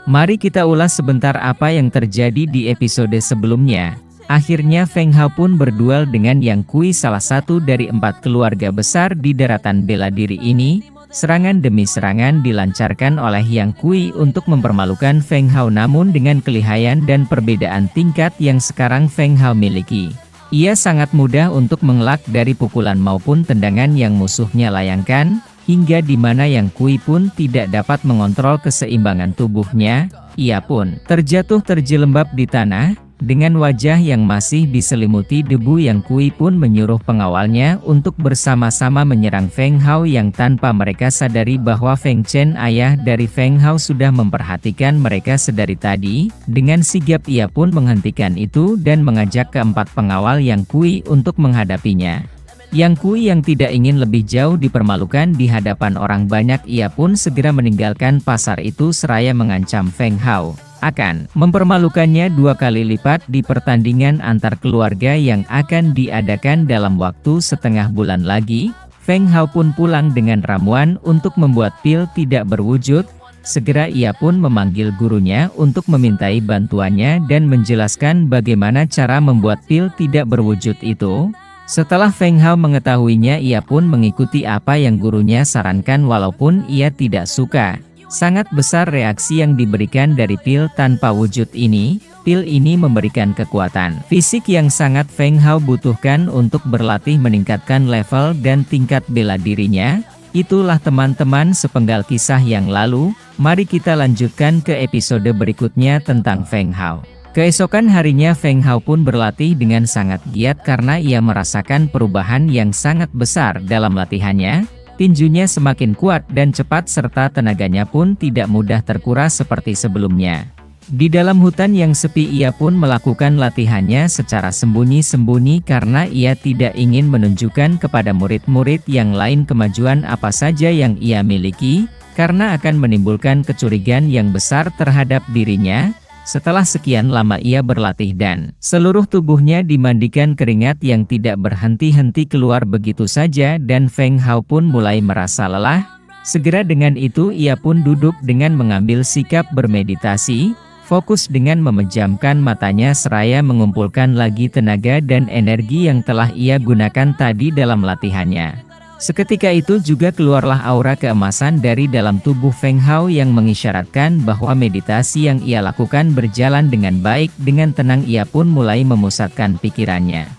Mari kita ulas sebentar apa yang terjadi di episode sebelumnya. Akhirnya Feng Hao pun berduel dengan Yang Kui, salah satu dari 4 keluarga besar di daratan bela diri ini. Serangan demi serangan dilancarkan oleh Yang Kui untuk mempermalukan Feng Hao, namun dengan kelihayan dan perbedaan tingkat yang sekarang Feng Hao miliki. Ia sangat mudah untuk mengelak dari pukulan maupun tendangan yang musuhnya layangkan, hingga di mana Yang Kui pun tidak dapat mengontrol keseimbangan tubuhnya. Ia pun terjatuh terjelembab di tanah. Dengan wajah yang masih diselimuti debu, Yang Kui pun menyuruh pengawalnya untuk bersama-sama menyerang Feng Hao, yang tanpa mereka sadari bahwa Feng Chen, ayah dari Feng Hao, sudah memperhatikan mereka sedari tadi. Dengan sigap ia pun menghentikan itu dan mengajak keempat pengawal Yang Kui untuk menghadapinya. Yang Kui yang tidak ingin lebih jauh dipermalukan di hadapan orang banyak, ia pun segera meninggalkan pasar itu seraya mengancam Feng Hao akan mempermalukannya 2 kali lipat di pertandingan antar keluarga yang akan diadakan dalam waktu setengah bulan lagi. Feng Hao pun pulang dengan ramuan untuk membuat pil tidak berwujud. Segera ia pun memanggil gurunya untuk memintai bantuannya dan menjelaskan bagaimana cara membuat pil tidak berwujud itu. Setelah Feng Hao mengetahuinya, ia pun mengikuti apa yang gurunya sarankan walaupun ia tidak suka. Sangat besar reaksi yang diberikan dari pil tanpa wujud ini. Pil ini memberikan kekuatan fisik yang sangat Feng Hao butuhkan untuk berlatih meningkatkan level dan tingkat bela dirinya. Itulah teman-teman sepenggal kisah yang lalu. Mari kita lanjutkan ke episode berikutnya tentang Feng Hao. Keesokan harinya Feng Hao pun berlatih dengan sangat giat karena ia merasakan perubahan yang sangat besar dalam latihannya. Tinjunya semakin kuat dan cepat serta tenaganya pun tidak mudah terkuras seperti sebelumnya. Di dalam hutan yang sepi ia pun melakukan latihannya secara sembunyi-sembunyi karena ia tidak ingin menunjukkan kepada murid-murid yang lain kemajuan apa saja yang ia miliki, karena akan menimbulkan kecurigaan yang besar terhadap dirinya. Setelah sekian lama ia berlatih dan seluruh tubuhnya dimandikan keringat yang tidak berhenti-henti keluar begitu saja, dan Feng Hao pun mulai merasa lelah. Segera dengan itu ia pun duduk dengan mengambil sikap bermeditasi, fokus dengan memejamkan matanya seraya mengumpulkan lagi tenaga dan energi yang telah ia gunakan tadi dalam latihannya. Seketika itu juga keluarlah aura keemasan dari dalam tubuh Feng Hao yang mengisyaratkan bahwa meditasi yang ia lakukan berjalan dengan baik. Dengan tenang ia pun mulai memusatkan pikirannya.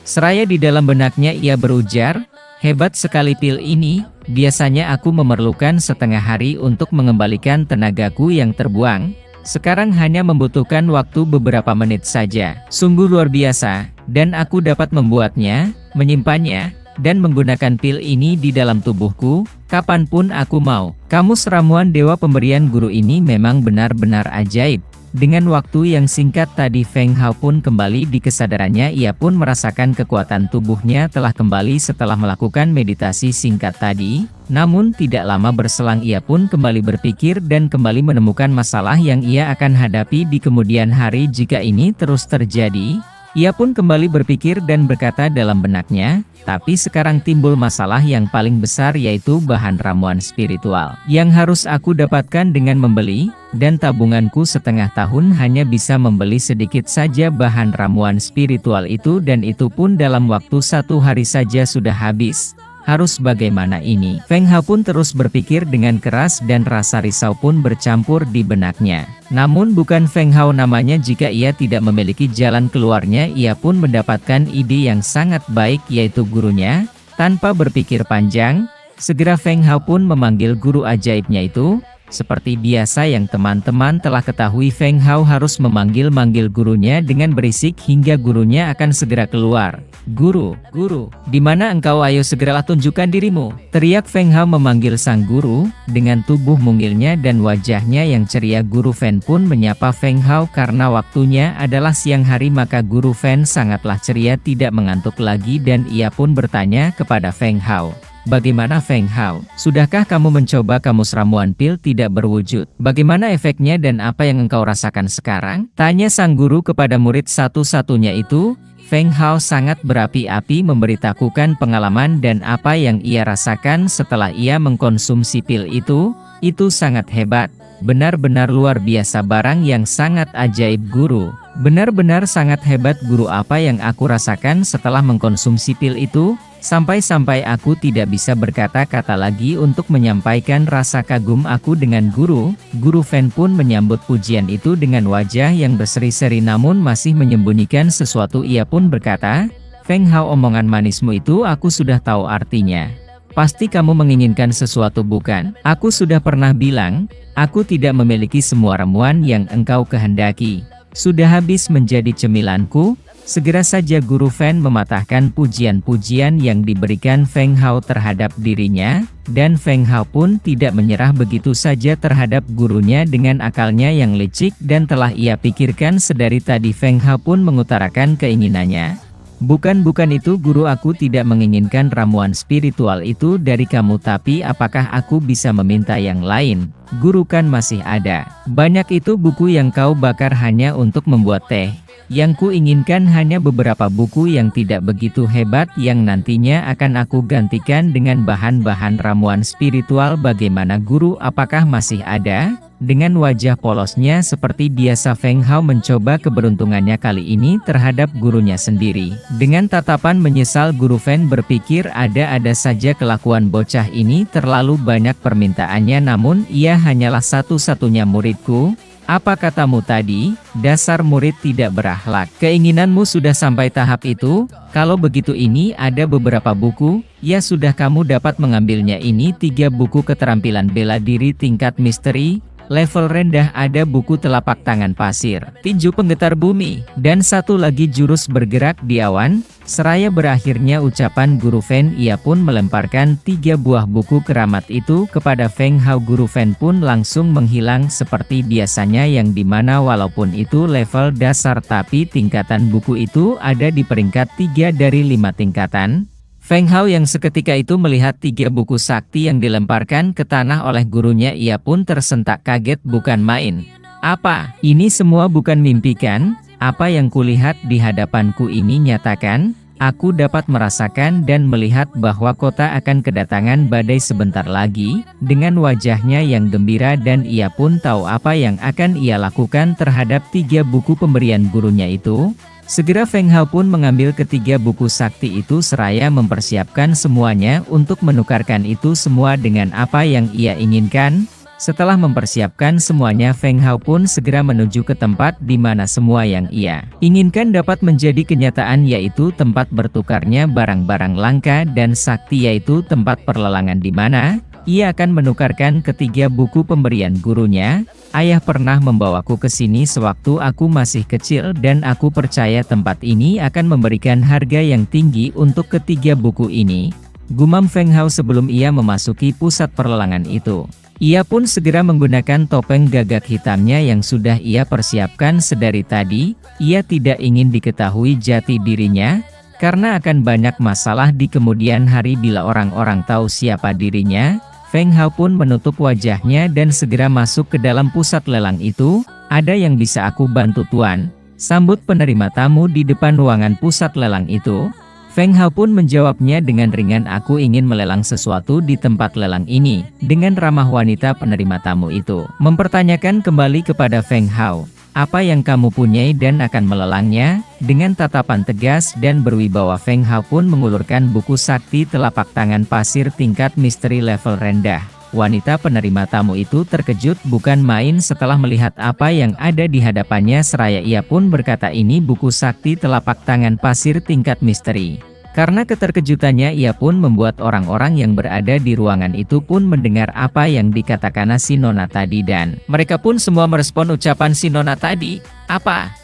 Seraya di dalam benaknya ia berujar, "Hebat sekali pil ini, biasanya aku memerlukan setengah hari untuk mengembalikan tenagaku yang terbuang. Sekarang hanya membutuhkan waktu beberapa menit saja. Sungguh luar biasa, dan aku dapat membuatnya, menyimpannya, dan menggunakan pil ini di dalam tubuhku, kapanpun aku mau." Kamus ramuan dewa pemberian guru ini memang benar-benar ajaib. Dengan waktu yang singkat tadi Feng Hao pun kembali di kesadarannya. Ia pun merasakan kekuatan tubuhnya telah kembali setelah melakukan meditasi singkat tadi. Namun tidak lama berselang ia pun kembali berpikir dan kembali menemukan masalah yang ia akan hadapi di kemudian hari jika ini terus terjadi. Ia pun kembali berpikir dan berkata dalam benaknya, "Tapi sekarang timbul masalah yang paling besar, yaitu bahan ramuan spiritual yang harus aku dapatkan dengan membeli, dan tabunganku setengah tahun hanya bisa membeli sedikit saja bahan ramuan spiritual itu, dan itu pun dalam waktu 1 hari saja sudah habis. Harus bagaimana ini?" Feng Hao pun terus berpikir dengan keras dan rasa risau pun bercampur di benaknya. Namun bukan Feng Hao namanya jika ia tidak memiliki jalan keluarnya. Ia pun mendapatkan ide yang sangat baik, yaitu gurunya. Tanpa berpikir panjang, segera Feng Hao pun memanggil guru ajaibnya itu. Seperti biasa yang teman-teman telah ketahui, Feng Hao harus memanggil-manggil gurunya dengan berisik hingga gurunya akan segera keluar. "Guru, guru, di mana engkau? Ayo segeralah tunjukkan dirimu!" teriak Feng Hao memanggil sang guru. Dengan tubuh mungilnya dan wajahnya yang ceria, Guru Fen pun menyapa Feng Hao. Karena waktunya adalah siang hari maka Guru Fen sangatlah ceria, tidak mengantuk lagi, dan ia pun bertanya kepada Feng Hao, "Bagaimana Feng Hao? Sudahkah kamu mencoba kamus ramuan pil tidak berwujud? Bagaimana efeknya dan apa yang engkau rasakan sekarang?" tanya sang guru kepada murid satu-satunya itu. Feng Hao sangat berapi-api memberitahukan pengalaman dan apa yang ia rasakan setelah ia mengkonsumsi pil itu. Itu sangat hebat. Benar-benar luar biasa, barang yang sangat ajaib guru. Benar-benar sangat hebat guru, apa yang aku rasakan setelah mengkonsumsi pil itu, sampai-sampai aku tidak bisa berkata-kata lagi untuk menyampaikan rasa kagum aku dengan guru. Guru Fen pun menyambut pujian itu dengan wajah yang berseri-seri namun masih menyembunyikan sesuatu. Ia pun berkata, "Feng Hao, omongan manismu itu aku sudah tahu artinya. Pasti kamu menginginkan sesuatu bukan? Aku sudah pernah bilang, aku tidak memiliki semua ramuan yang engkau kehendaki. Sudah habis menjadi cemilanku." Segera saja Guru Fen mematahkan pujian-pujian yang diberikan Feng Hao terhadap dirinya, dan Feng Hao pun tidak menyerah begitu saja terhadap gurunya dengan akalnya yang licik dan telah ia pikirkan sedari tadi. Feng Hao pun mengutarakan keinginannya. Bukan itu guru, aku tidak menginginkan ramuan spiritual itu dari kamu, tapi apakah aku bisa meminta yang lain? Guru, kan masih ada banyak itu buku yang kau bakar hanya untuk membuat teh. Yang ku inginkan hanya beberapa buku yang tidak begitu hebat yang nantinya akan aku gantikan dengan bahan-bahan ramuan spiritual. Bagaimana guru, apakah masih ada? Dengan wajah polosnya seperti biasa, Feng Hao mencoba keberuntungannya kali ini terhadap gurunya sendiri. Dengan tatapan menyesal, Guru Fen berpikir ada-ada saja kelakuan bocah ini, terlalu banyak permintaannya, namun ia hanyalah satu-satunya muridku. Apa katamu tadi? Dasar murid tidak berakhlak. Keinginanmu sudah sampai tahap itu? Kalau begitu ini ada beberapa buku, ya sudah, kamu dapat mengambilnya. Ini 3 buku keterampilan bela diri tingkat misteri. Level rendah ada buku telapak tangan pasir, tinju penggetar bumi, dan satu lagi jurus bergerak di awan. Seraya berakhirnya ucapan Guru Fen, ia pun melemparkan 3 buah buku keramat itu kepada Feng Hao. Guru Fen pun langsung menghilang seperti biasanya, yang dimana walaupun itu level dasar tapi tingkatan buku itu ada di peringkat 3 dari 5 tingkatan. Feng Hao yang seketika itu melihat 3 buku sakti yang dilemparkan ke tanah oleh gurunya, ia pun tersentak kaget bukan main. Apa? Ini semua bukan mimpi kan? Apa yang kulihat di hadapanku ini nyatakan? Aku dapat merasakan dan melihat bahwa kota akan kedatangan badai sebentar lagi. Dengan wajahnya yang gembira, dan ia pun tahu apa yang akan ia lakukan terhadap 3 buku pemberian gurunya itu. Segera Feng Hao pun mengambil ketiga buku sakti itu seraya mempersiapkan semuanya untuk menukarkan itu semua dengan apa yang ia inginkan. Setelah mempersiapkan semuanya, Feng Hao pun segera menuju ke tempat di mana semua yang ia inginkan dapat menjadi kenyataan, yaitu tempat bertukarnya barang-barang langka dan sakti, yaitu tempat perlelangan di mana ia akan menukarkan ketiga buku pemberian gurunya. Ayah pernah membawaku ke sini sewaktu aku masih kecil dan aku percaya tempat ini akan memberikan harga yang tinggi untuk ketiga buku ini, gumam Feng Hao sebelum ia memasuki pusat perlelangan itu. Ia pun segera menggunakan topeng gagak hitamnya yang sudah ia persiapkan sedari tadi. Ia tidak ingin diketahui jati dirinya, karena akan banyak masalah di kemudian hari bila orang-orang tahu siapa dirinya. Feng Hao pun menutup wajahnya dan segera masuk ke dalam pusat lelang itu. Ada yang bisa aku bantu tuan? Sambut penerima tamu di depan ruangan pusat lelang itu. Feng Hao pun menjawabnya dengan ringan, aku ingin melelang sesuatu di tempat lelang ini. Dengan ramah wanita penerima tamu itu mempertanyakan kembali kepada Feng Hao, apa yang kamu punyai dan akan melelangnya? Dengan tatapan tegas dan berwibawa, Feng Hao pun mengulurkan buku sakti telapak tangan pasir tingkat misteri level rendah. Wanita penerima tamu itu terkejut bukan main setelah melihat apa yang ada di hadapannya, seraya ia pun berkata, ini buku sakti telapak tangan pasir tingkat misteri. Karena keterkejutannya, ia pun membuat orang-orang yang berada di ruangan itu pun mendengar apa yang dikatakan si nona tadi, dan mereka pun semua merespon ucapan si nona tadi. Apa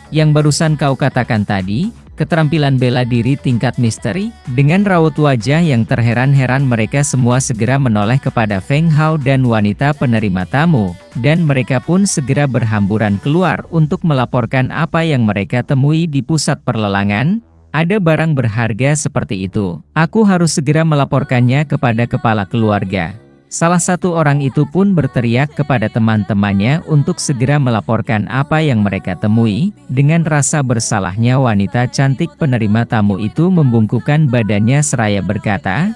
yang barusan kau katakan tadi? Keterampilan bela diri tingkat misteri? Dengan raut wajah yang terheran-heran, mereka semua segera menoleh kepada Feng Hao dan wanita penerima tamu, dan mereka pun segera berhamburan keluar untuk melaporkan apa yang mereka temui di pusat perlelangan. Ada barang berharga seperti itu. Aku harus segera melaporkannya kepada kepala keluarga. Salah satu orang itu pun berteriak kepada teman-temannya untuk segera melaporkan apa yang mereka temui. Dengan rasa bersalahnya, wanita cantik penerima tamu itu membungkukkan badannya seraya berkata,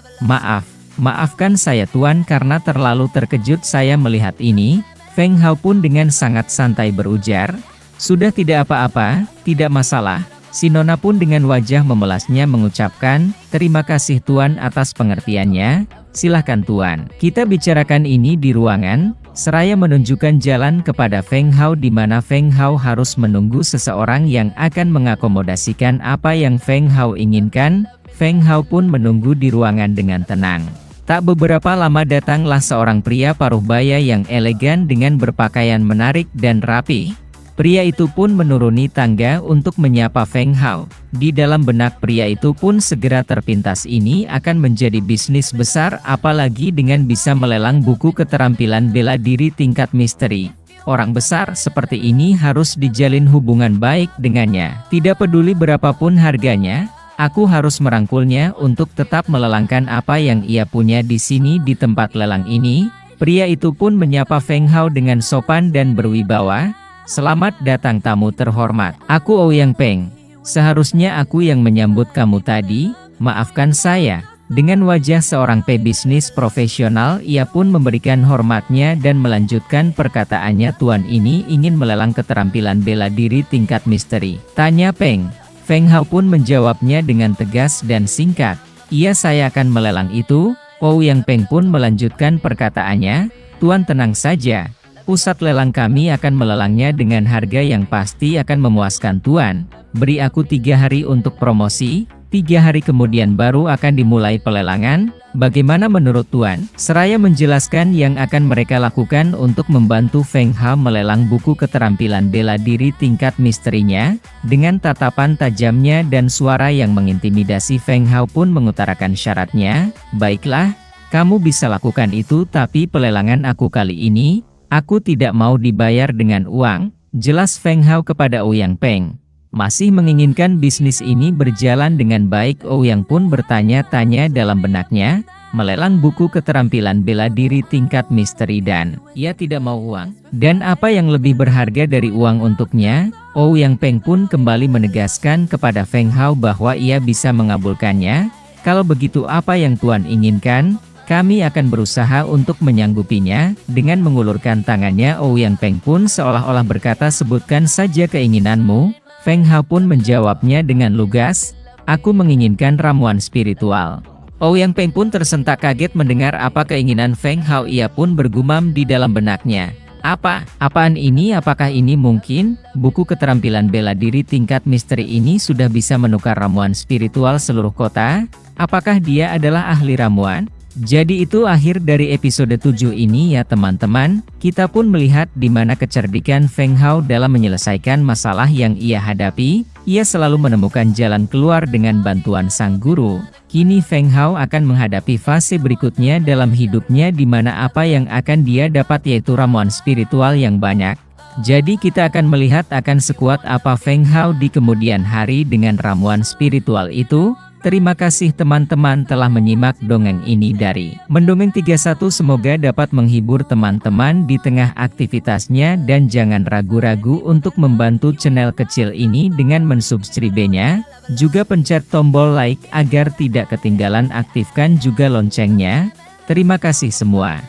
maafkan saya tuan, karena terlalu terkejut saya melihat ini. Feng Hao pun dengan sangat santai berujar, "Sudah tidak apa-apa, tidak masalah." Si Nona pun dengan wajah memelasnya mengucapkan, "Terima kasih Tuan atas pengertiannya, silahkan Tuan. Kita bicarakan ini di ruangan." Seraya menunjukkan jalan kepada Feng Hao di mana Feng Hao harus menunggu seseorang yang akan mengakomodasikan apa yang Feng Hao inginkan. Feng Hao pun menunggu di ruangan dengan tenang. Tak beberapa lama datanglah seorang pria paruh baya yang elegan dengan berpakaian menarik dan rapi. Pria itu pun menuruni tangga untuk menyapa Feng Hao. Di dalam benak pria itu pun segera terpintas ini akan menjadi bisnis besar, apalagi dengan bisa melelang buku keterampilan bela diri tingkat misteri. Orang besar seperti ini harus dijalin hubungan baik dengannya. Tidak peduli berapapun harganya, aku harus merangkulnya untuk tetap melelangkan apa yang ia punya di sini di tempat lelang ini. Pria itu pun menyapa Feng Hao dengan sopan dan berwibawa. "Selamat datang tamu terhormat. Aku Ouyang Peng. Seharusnya aku yang menyambut kamu tadi, maafkan saya." Dengan wajah seorang pebisnis profesional, ia pun memberikan hormatnya dan melanjutkan perkataannya, "Tuan ini ingin melelang keterampilan bela diri tingkat misteri?" tanya Peng. Feng Hao pun menjawabnya dengan tegas dan singkat, "Iya, saya akan melelang itu." Ouyang Peng pun melanjutkan perkataannya, "Tuan tenang saja. Pusat lelang kami akan melelangnya dengan harga yang pasti akan memuaskan Tuan. Beri aku 3 hari untuk promosi, 3 hari kemudian baru akan dimulai pelelangan. Bagaimana menurut Tuan?" Seraya menjelaskan yang akan mereka lakukan untuk membantu Feng Hao melelang buku keterampilan bela diri tingkat misterinya. Dengan tatapan tajamnya dan suara yang mengintimidasi, Feng Hao pun mengutarakan syaratnya, "Baiklah, kamu bisa lakukan itu, tapi pelelangan aku kali ini, aku tidak mau dibayar dengan uang," jelas Feng Hao kepada Ouyang Peng. Masih menginginkan bisnis ini berjalan dengan baik, Ouyang pun bertanya-tanya dalam benaknya, melelang buku keterampilan bela diri tingkat misteri dan ia tidak mau uang. Dan apa yang lebih berharga dari uang untuknya? Ouyang Peng pun kembali menegaskan kepada Feng Hao bahwa ia bisa mengabulkannya. "Kalau begitu apa yang Tuan inginkan? Kami akan berusaha untuk menyanggupinya." Dengan mengulurkan tangannya, Ouyang Peng pun seolah-olah berkata, "Sebutkan saja keinginanmu." Feng Hao pun menjawabnya dengan lugas, "Aku menginginkan ramuan spiritual." Ouyang Peng pun tersentak kaget mendengar apa keinginan Feng Hao. Ia pun bergumam di dalam benaknya, Apaan ini? Apakah ini mungkin? Buku keterampilan bela diri tingkat misteri ini sudah bisa menukar ramuan spiritual seluruh kota? Apakah dia adalah ahli ramuan?" Jadi itu akhir dari episode 7 ini ya teman-teman. Kita pun melihat di mana kecerdikan Feng Hao dalam menyelesaikan masalah yang ia hadapi. Ia selalu menemukan jalan keluar dengan bantuan sang guru. Kini Feng Hao akan menghadapi fase berikutnya dalam hidupnya, di mana apa yang akan dia dapat yaitu ramuan spiritual yang banyak. Jadi kita akan melihat akan sekuat apa Feng Hao di kemudian hari dengan ramuan spiritual itu. Terima kasih teman-teman telah menyimak dongeng ini dari Mendongeng 31. Semoga dapat menghibur teman-teman di tengah aktivitasnya, dan jangan ragu-ragu untuk membantu channel kecil ini dengan mensubscribe-nya. Juga pencet tombol like agar tidak ketinggalan, aktifkan juga loncengnya. Terima kasih semua.